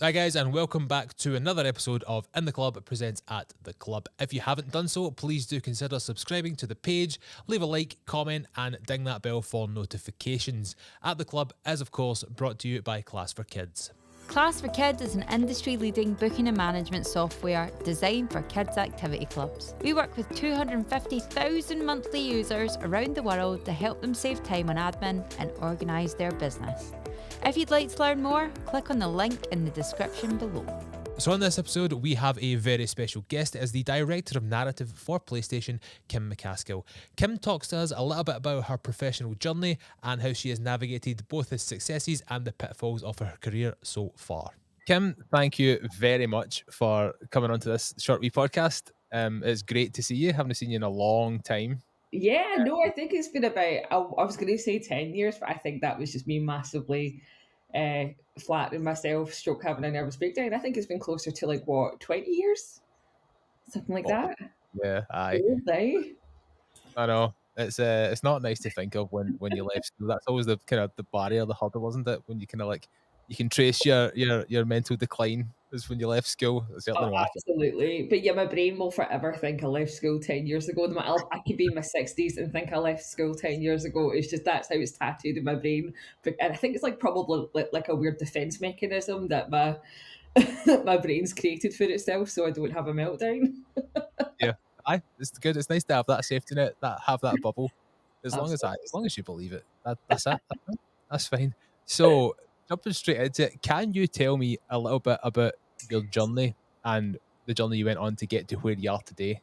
Hi guys, and welcome back to another episode of In the Club presents At the Club. If you haven't done so, please do consider subscribing to the page, leave a like, comment, and ding that bell for notifications. At the Club is, of course, brought to you by Class for Kids. Class for Kids is an industry-leading booking and management software designed for kids' activity clubs. We work with 250,000 monthly users around the world to help them save time on admin and organise their business. If you'd like to learn more, click on the link in the description below. So on this episode, we have a very special guest as the Director of Narrative for PlayStation, Kim MacAskill. Kim talks to us a little bit about her professional journey and how she has navigated both the successes and the pitfalls of her career so far. Kim, thank you very much for coming onto this short wee podcast. It's great to see you. Haven't seen you in a long time. Yeah, no, I think it's been about, I was going to say 10 years, but I think that was just me massively flattering myself, stroke having a nervous breakdown. I think it's been closer to 20 years? Something like that. Yeah, aye. Right? I know. It's not nice to think of when you left school. That's always the kind of the barrier, the hurdle, wasn't it? When you kind of you can trace your mental decline is when you left school. Oh, Certainly when absolutely. But yeah, my brain will forever think I left school 10 years ago. I could be in my 60s and think I left school 10 years ago. It's just that's how it's tattooed in my brain. And I think it's probably like a weird defense mechanism that my brain's created for itself so I don't have a meltdown. yeah, aye, it's good. It's nice to have that safety net, that bubble. As long as Absolutely. you believe it, that's it. That's fine. So jumping straight into it, can you tell me a little bit about your journey and the journey you went on to get to where you are today?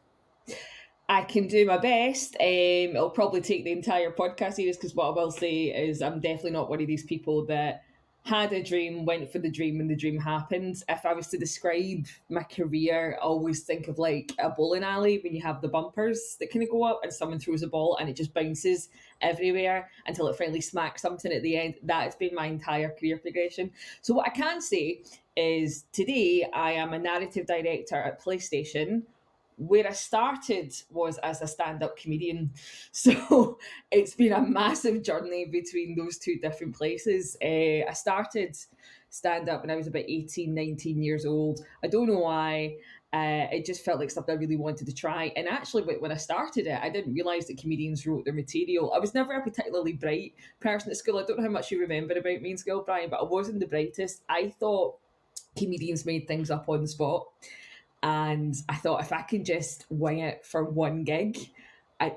I can do my best. It'll probably take the entire podcast series because what I will say is I'm definitely not one of these people that had a dream, went for the dream, and the dream happened. If I was to describe my career, I always think of like a bowling alley when you have the bumpers that kind of go up and someone throws a ball and it just bounces everywhere until it finally smacks something at the end. That's been my entire career progression. So what I can say is today I am a narrative director at PlayStation. Where I started was as a stand-up comedian. So it's been a massive journey between those two different places. I started stand-up when I was about 18, 19 years old. I don't know why. It just felt like something I really wanted to try. And actually, when I started it, I didn't realise that comedians wrote their material. I was never a particularly bright person at school. I don't know how much you remember about me in school, Brian, but I wasn't the brightest. I thought comedians made things up on the spot. And I thought if I can just wing it for one gig,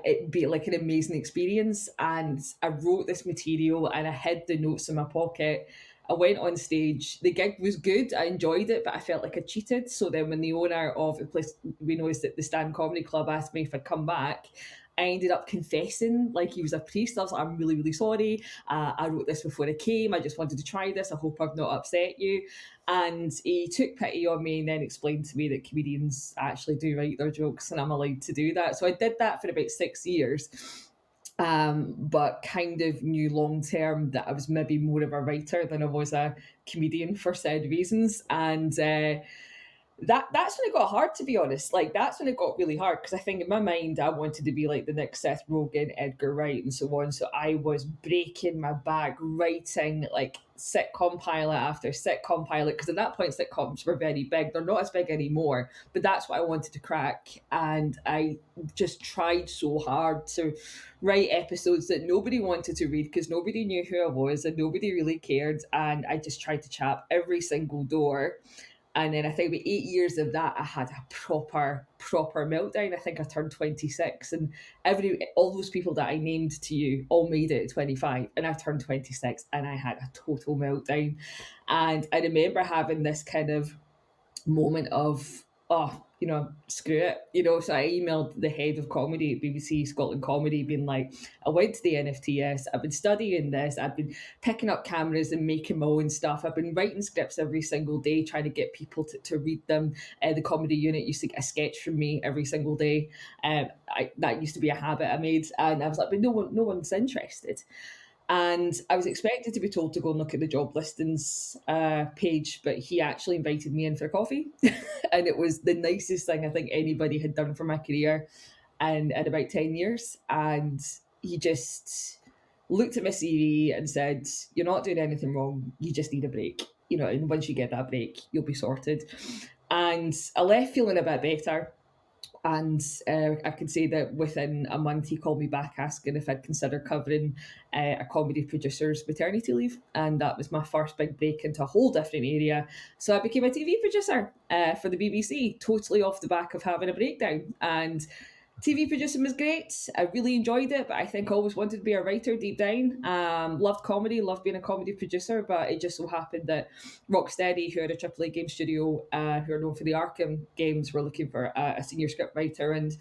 it'd be like an amazing experience. And I wrote this material and I hid the notes in my pocket. I went on stage. The gig was good. I enjoyed it, but I felt like I cheated. So then, when the owner of the place we noticed that the Stand Comedy Club asked me if I'd come back, I ended up confessing like he was a priest. I was like, I'm really, really sorry. I wrote this before I came. I just wanted to try this. I hope I've not upset you. And he took pity on me and then explained to me that comedians actually do write their jokes and I'm allowed to do that. So I did that for about 6 years. But kind of knew long term that I was maybe more of a writer than I was a comedian for said reasons. And that's when it got hard, to be honest. Like that's when it got really hard because I think in my mind I wanted to be like the next Seth Rogen, Edgar Wright, and so on. So I was breaking my back writing like sitcom pilot after sitcom pilot because at that point sitcoms were very big. They're not as big anymore, but that's what I wanted to crack, and I just tried so hard to write episodes that nobody wanted to read because nobody knew who I was and nobody really cared, and I just tried to chap every single door. And then I think with 8 years of that, I had a proper meltdown. I think I turned 26, and all those people that I named to you all made it at 25, and I turned 26, and I had a total meltdown. And I remember having this kind of moment of, oh, screw it. So I emailed the head of comedy at BBC Scotland Comedy being like, I went to the NFTS, I've been studying this, I've been picking up cameras and making my own stuff. I've been writing scripts every single day, trying to get people to read them. The comedy unit used to get a sketch from me every single day. That used to be a habit I made. And I was like, but no one's interested. And I was expected to be told to go and look at the job listings page, but he actually invited me in for coffee. And it was the nicest thing I think anybody had done for my career in about 10 years. And he just looked at my CV and said, you're not doing anything wrong. You just need a break. and once you get that break, you'll be sorted. And I left feeling a bit better. And I can say that within a month, he called me back asking if I'd consider covering a comedy producer's maternity leave. And that was my first big break into a whole different area. So I became a TV producer for the BBC, totally off the back of having a breakdown. And TV producing was great. I really enjoyed it, but I think I always wanted to be a writer deep down. Loved comedy, loved being a comedy producer, but it just so happened that Rocksteady, who had a AAA game studio, who are known for the Arkham games, were looking for a senior script writer. And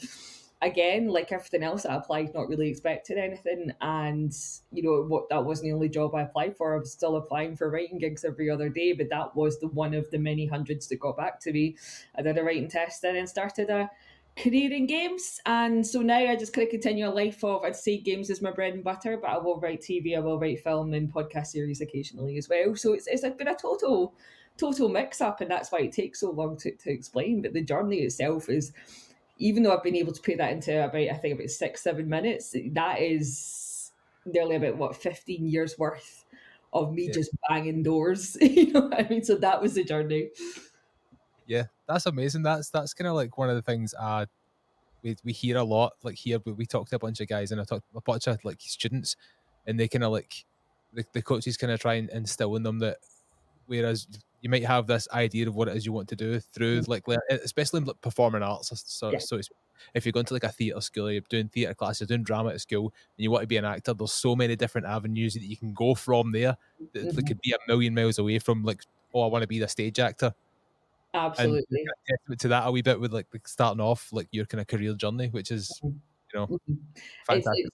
again, like everything else I applied, not really expecting anything. And, that wasn't the only job I applied for. I was still applying for writing gigs every other day, but that was the one of the many hundreds that got back to me. I did a writing test and then started a career in games, and so now I just kind of continue a life of, I'd say games is my bread and butter, but I will write TV, I will write film and podcast series occasionally as well. So it's been a total mix up, and that's why it takes so long to explain. But the journey itself is, even though I've been able to put that into about 6-7 minutes, that is nearly about 15 years worth of me just banging doors. You know what I mean? So that was the journey. Yeah, that's amazing. That's kind of like one of the things we hear a lot. Like here, we talked to a bunch of guys, and I talked to a bunch of like students, and they kind of like the coaches kind of try and instill in them that, whereas you might have this idea of what it is you want to do through like especially in like performing arts. So if you're going to like a theatre school, you're doing theatre classes, doing drama at school, and you want to be an actor, there's so many different avenues that you can go from there that could be a million miles away from like, oh, I want to be the stage actor. And Absolutely. testament to that a wee bit with like starting off like your kind of career journey, which is fantastic.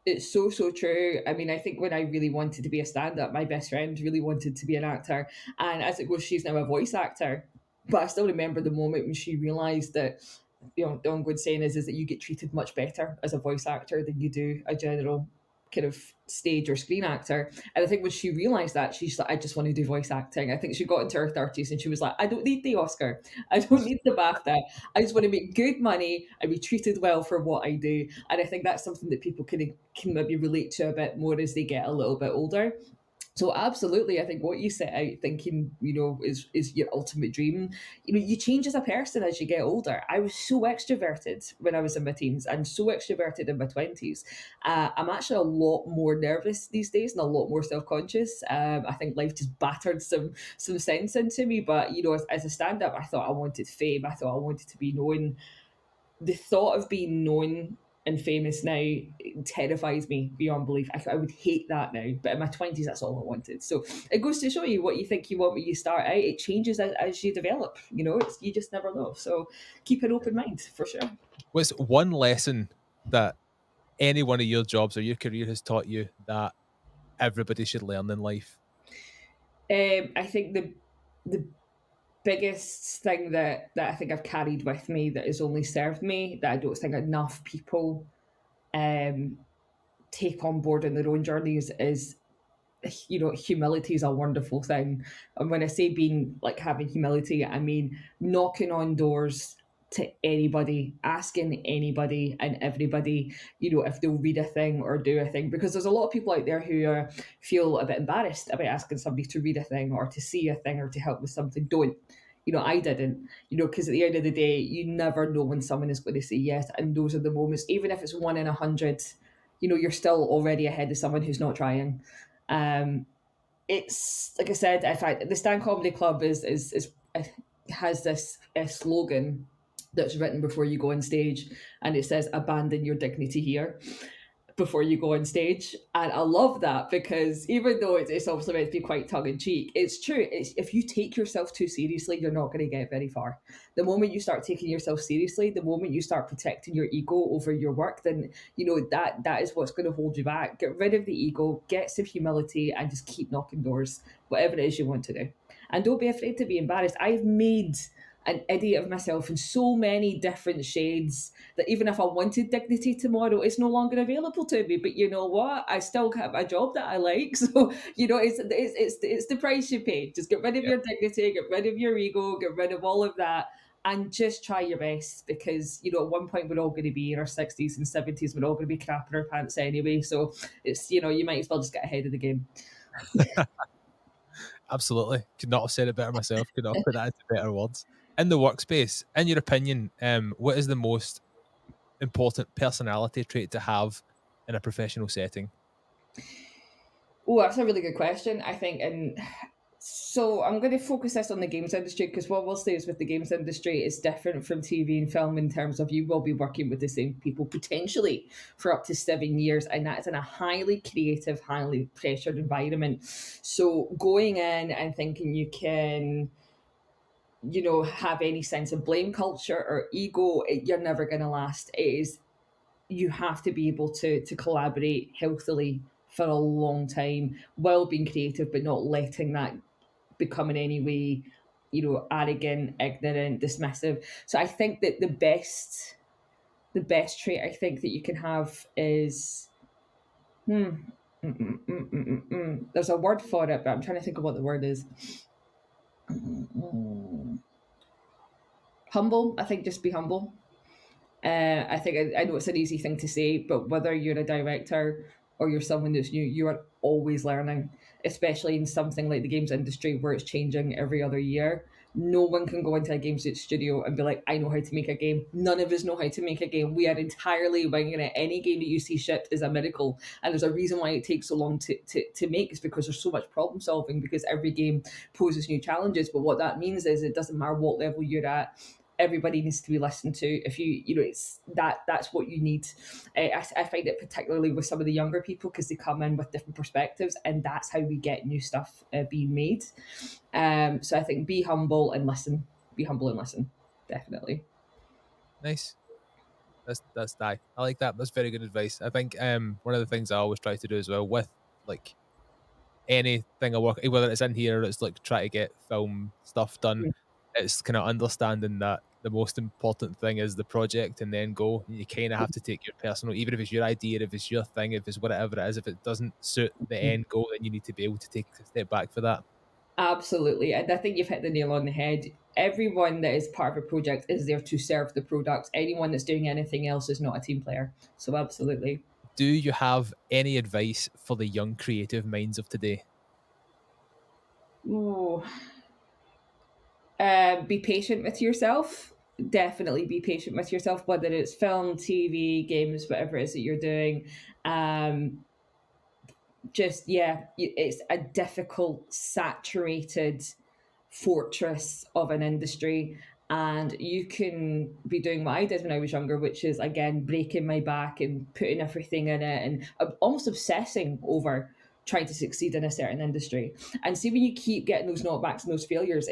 It's so true. I mean, I think when I really wanted to be a stand-up, my best friend really wanted to be an actor, and as it goes, she's now a voice actor. But I still remember the moment when she realised that, the ongoing saying is that you get treated much better as a voice actor than you do a general kind of stage or screen actor. And I think when she realised that, she's like, I just want to do voice acting. I think she got into her 30s and she was like, I don't need the Oscar. I don't need the BAFTA. I just want to make good money and be treated well for what I do. And I think that's something that people can maybe relate to a bit more as they get a little bit older. So absolutely, I think what you set out thinking, is your ultimate dream. You change as a person as you get older. I was so extroverted when I was in my teens and so extroverted in my 20s. I'm actually a lot more nervous these days and a lot more self-conscious. I think life just battered some sense into me. But, as a stand-up, I thought I wanted fame. I thought I wanted to be known. The thought of being known and famous now terrifies me beyond belief. I would hate that now, but in my 20s, that's all I wanted. So it goes to show you what you think you want when you start out. It changes as you develop. You just never know. So keep an open mind for sure. What's one lesson that any one of your jobs or your career has taught you that everybody should learn in life? I think the biggest thing that I think I've carried with me that has only served me, that I don't think enough people take on board in their own journeys, is humility is a wonderful thing. And when I say having humility, I mean knocking on doors to anybody, asking anybody and everybody, if they'll read a thing or do a thing, because there's a lot of people out there who feel a bit embarrassed about asking somebody to read a thing or to see a thing or to help with something. Don't. I didn't, because at the end of the day, you never know when someone is going to say yes. And those are the moments, even if it's 1 in 100, you're still already ahead of someone who's not trying. It's like I said, in fact, the Stand Comedy Club has this slogan that's written before you go on stage, and it says, abandon your dignity here before you go on stage. And I love that, because even though it's obviously meant to be quite tongue-in-cheek, it's true. If you take yourself too seriously, you're not going to get very far. The moment you start taking yourself seriously, the moment you start protecting your ego over your work, then that is what's going to hold you back. Get rid of the ego, get some humility, and just keep knocking doors, whatever it is you want to do. And don't be afraid to be embarrassed. I've made an idiot of myself in so many different shades that even if I wanted dignity tomorrow, it's no longer available to me. But you know what? I still have a job that I like. So, it's the price you pay. Just get rid of your dignity, get rid of your ego, get rid of all of that, and just try your best, because, at one point we're all going to be in our 60s and 70s. We're all going to be crapping our pants anyway. So it's, you might as well just get ahead of the game. Absolutely. Could not have said it better myself. Could not have put that into better words. In the workspace, in your opinion, what is the most important personality trait to have in a professional setting? Oh, that's a really good question, I think. And so I'm going to focus this on the games industry because what we'll say is with the games industry is different from TV and film in terms of you will be working with the same people potentially for up to 7 years, and that is in a highly creative, highly pressured environment. So going in and thinking you can, have any sense of blame culture or ego, you're never going to last. It is You have to be able to collaborate healthily for a long time while being creative, but not letting that become in any way, arrogant, ignorant, dismissive. So I think that the best trait I think that you can have is there's a word for it, but I'm trying to think of what the word is. Humble. I think just be humble. I think I know it's an easy thing to say, but whether you're a director or you're someone that's new, you are always learning, especially in something like the games industry where it's changing every other year. No one can go into a games studio and be like, I know how to make a game. None of us know how to make a game. We are entirely winging it. Any game that you see shipped is a miracle. And there's a reason why it takes so long to make, is because there's so much problem solving, because every game poses new challenges. But what that means is it doesn't matter what level you're at, everybody needs to be listened to. If it's that's what you need. I find it particularly with some of the younger people, because they come in with different perspectives, and that's how we get new stuff being made. So I think be humble and listen. Be humble and listen. Definitely. Nice. That's I like that. That's very good advice. I think one of the things I always try to do as well with like anything I work, whether it's in here or it's like try to get film stuff done, it's kind of understanding that the most important thing is the project and then go. You kind of have to take your personal, even if it's your idea, if it's your thing, if it's whatever it is, if it doesn't suit the end goal, then you need to be able to take a step back for that. Absolutely. And I think you've hit the nail on the head. Everyone that is part of a project is there to serve the product. Anyone that's doing anything else is not a team player. So absolutely. Do you have any advice for the young creative minds of today? Ooh. Be patient with yourself. Definitely be patient with yourself, whether it's film, TV, games, whatever it is that you're doing. Um, just, yeah, it's a difficult, saturated fortress of an industry. And you can be doing what I did when I was younger, which is, again, breaking my back and putting everything in it and almost obsessing over trying to succeed in a certain industry. And see, when you keep getting those knockbacks and those failures,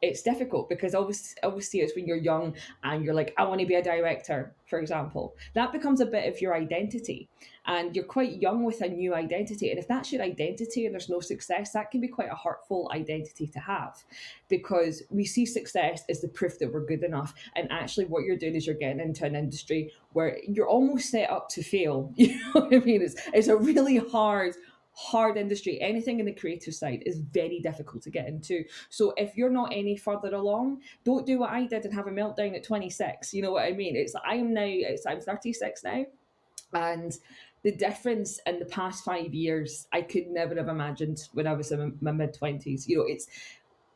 it's difficult, because obviously it's when you're young and you're like, I want to be a director, for example. That becomes a bit of your identity, and you're quite young with a new identity. And if that's your identity and there's no success, that can be quite a hurtful identity to have, because we see success as the proof that we're good enough. And actually, what you're doing is you're getting into an industry where you're almost set up to fail. You know what I mean? It's a really hard industry. Anything in the creative side is very difficult to get into. So if you're not any further along, don't do what I did and have a meltdown at 26. You know what I mean? I'm 36 now, and the difference in the past 5 years, I could never have imagined when I was in my mid 20s. It's,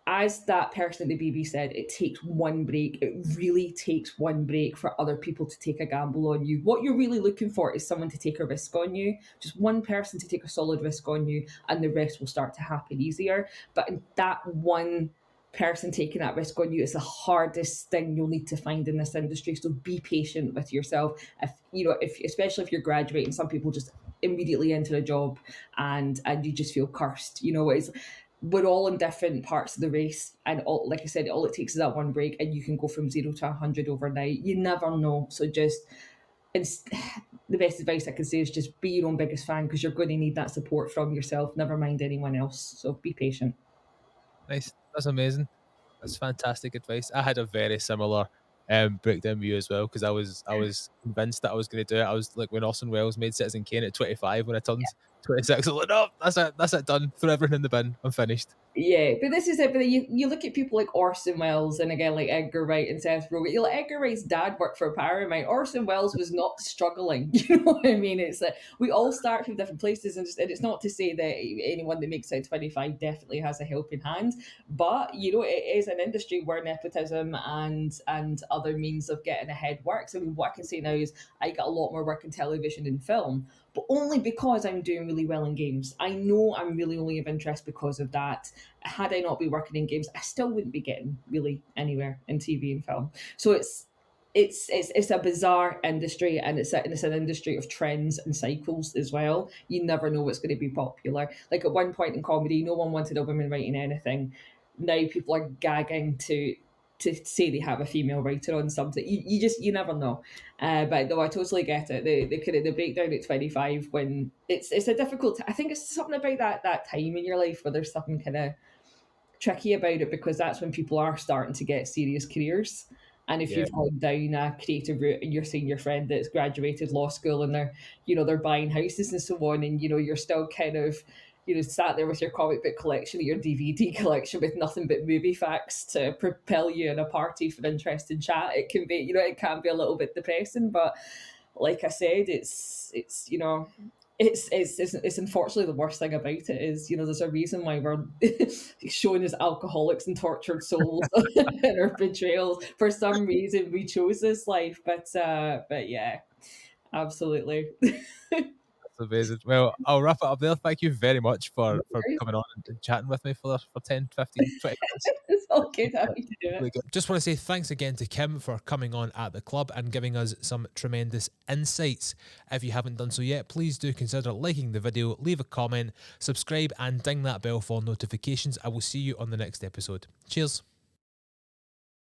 as that person at the BB said, it takes one break. It really takes one break for other people to take a gamble on you. What you're really looking for is someone to take a risk on you, just one person to take a solid risk on you, and the rest will start to happen easier. But that one person taking that risk on you is the hardest thing you'll need to find in this industry. So be patient with yourself. If especially if you're graduating, some people just immediately enter a job and you just feel cursed. We're all in different parts of the race, and like I said, all it takes is that one break and you can go from 0 to 100 overnight. You never know. So just it's the best advice I can say is just be your own biggest fan, because you're going to need that support from yourself, never mind anyone else. So be patient. Nice. That's amazing. That's fantastic advice. I had a very similar breakdown view as well, because I was convinced that I was going to do it. I was like when Orson Welles made Citizen Kane at 25 when I turned. 26. I'm like, no, that's it, done. Throw everything in the bin. I'm finished. Yeah, but this is it. But you look at people like Orson Welles and again like Edgar Wright and Seth Rogen. You know, Edgar Wright's dad worked for Paramount. Orson Welles was not struggling. You know what I mean? It's that we all start from different places, and it's not to say that anyone that makes it 25 definitely has a helping hand. But you know, it is an industry where nepotism and other means of getting ahead works. I mean, what I can say now is I got a lot more work in television and film, but only because I'm doing really well in games. I know I'm really only of interest because of that. Had I not been working in games, I still wouldn't be getting really anywhere in TV and film. So it's a bizarre industry, and it's an industry of trends and cycles as well. You never know what's going to be popular. Like at one point in comedy, no one wanted a woman writing anything. Now people are gagging to say they have a female writer on something. You never know. But no, I totally get it. The breakdown at 25 when it's a difficult. I think it's something about that time in your life where there's something kind of tricky about it, because that's when people are starting to get serious careers. And if Yeah. you've gone down a creative route and you're seeing your friend that's graduated law school and they're buying houses and so on, and you're still kind of sat there with your comic book collection or your DVD collection with nothing but movie facts to propel you in a party for interesting chat, it can be a little bit depressing. But like I said, it's unfortunately the worst thing about it is, there's a reason why we're shown as alcoholics and tortured souls in our betrayals. For some reason we chose this life, but yeah, absolutely. That's amazing. Well, I'll wrap it up there. Thank you very much for coming on and chatting with me for 10, 15, 20 minutes. It's all good. Happy to do Really it. good. Just want to say thanks again to Kim for coming on at the club and giving us some tremendous insights. If you haven't done so yet, please do consider liking the video, leave a comment, subscribe, and ding that bell for notifications. I will see you on the next episode. Cheers.